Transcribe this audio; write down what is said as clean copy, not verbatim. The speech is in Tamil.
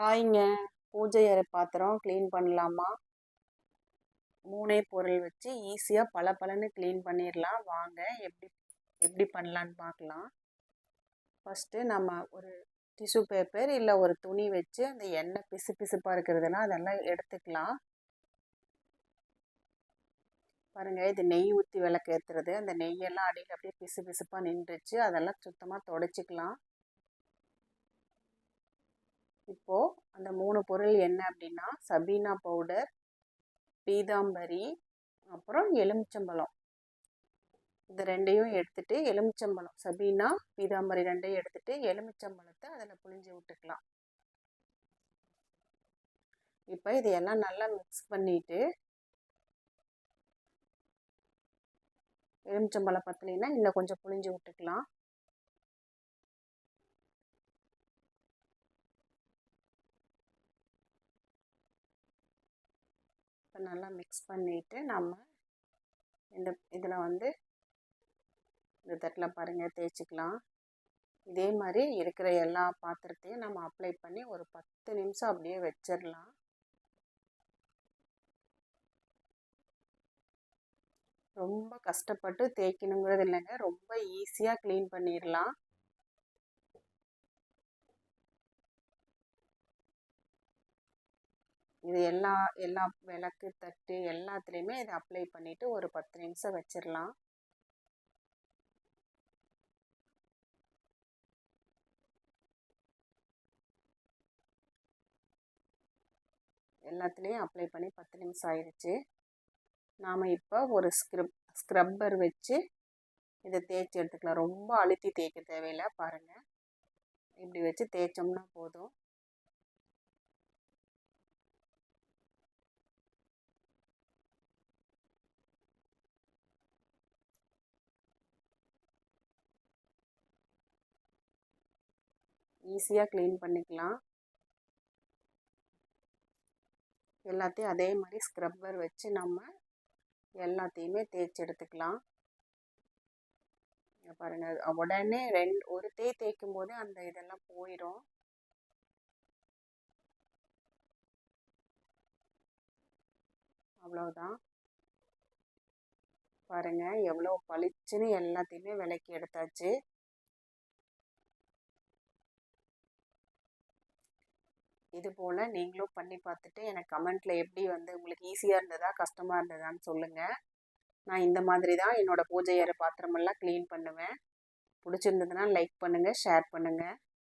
ஹாய்ங்க. பூஜை அறை பாத்திரம் க்ளீன் பண்ணலாமா? 3 பொருள் வச்சு ஈஸியாக பளபளன்னு க்ளீன் பண்ணிடலாம். வாங்க எப்படி எப்படி பண்ணலான்னு பார்க்கலாம். ஃபஸ்ட்டு நம்ம ஒரு டிஷ்யூ பேப்பர் இல்லை ஒரு துணி வச்சு அந்த எண்ணெய் பிசுப்பாக இருக்கிறதுனா அதெல்லாம் எடுத்துக்கலாம். பாருங்கள், இது நெய் ஊற்றி விளக்கு ஏற்றுறது. அந்த நெய்யெல்லாம் அடியில் அப்படியே பிசுப்பாக நின்றுச்சு. அதெல்லாம் சுத்தமாக தொடச்சிக்கலாம். இப்போது அந்த 3 பொருள் என்ன அப்படின்னா, சபீனா பவுடர், பீதாம்பரி, அப்புறம் எலுமிச்சம்பழம். இது ரெண்டையும் எடுத்துட்டு எலுமிச்சம்பழம், சபீனா பீதாம்பரி ரெண்டையும் எடுத்துட்டு எலுமிச்சம்பழத்தை அதில் புழிஞ்சு விட்டுக்கலாம். இப்போ இதையெல்லாம் நல்லா மிக்ஸ் பண்ணிட்டு, எலுமிச்சம்பழம் பத்தலைன்னா இன்னும் கொஞ்சம் புழிஞ்சு விட்டுக்கலாம். இப்போ நல்லா மிக்ஸ் பண்ணிவிட்டு நம்ம இதில் வந்து இந்த தட்டில் பாருங்கள் தேய்ச்சிக்கலாம். இதே மாதிரி இருக்கிற எல்லா பாத்திரத்தையும் நம்ம அப்ளை பண்ணி ஒரு 10 நிமிஷம் அப்படியே வச்சிடலாம். ரொம்ப கஷ்டப்பட்டு தேய்க்கணுங்கிறது இல்லைங்க, ரொம்ப ஈஸியாக க்ளீன் பண்ணிடலாம். இது எல்லா விளக்கு தட்டு எல்லாத்துலேயுமே இதை அப்ளை பண்ணிவிட்டு ஒரு 10 நிமிஷம் வச்சிடலாம். எல்லாத்துலேயும் அப்ளை பண்ணி 10 நிமிஷம் ஆயிடுச்சு. நாம் இப்போ ஒரு ஸ்க்ரப்பர் வச்சு இதை தேய்ச்சி எடுத்துக்கலாம். ரொம்ப அழுத்தி தேய்க்க தேவையில்லை. பாருங்கள், இப்படி வச்சு தேய்ச்சோம்னா போதும். ஈஸியாக க்ளீன் பண்ணிக்கலாம். எல்லாத்தையும் அதே மாதிரி ஸ்க்ரப்பர் வச்சு நம்ம எல்லாத்தையுமே தேய்ச்சி எடுத்துக்கலாம். பாருங்கள், உடனே ஒரு தேய்க்கும் போதே அந்த இதெல்லாம் போயிடும். அவ்வளோதான். பாருங்கள், எவ்வளோ பளிச்சுன்னு எல்லாத்தையுமே விளக்கி எடுத்தாச்சு. இது போல் நீங்களும் பண்ணி பார்த்துட்டு எனக்கு கமெண்ட்டில் எப்படி வந்து உங்களுக்கு ஈஸியாக இருந்ததா கஷ்டமாக இருந்ததான்னு சொல்லுங்கள். நான் இந்த மாதிரி தான் என்னோடய பூஜை அறை பாத்திரமெல்லாம் க்ளீன் பண்ணுவேன். பிடிச்சிருந்ததுன்னா லைக் பண்ணுங்கள், ஷேர் பண்ணுங்கள்.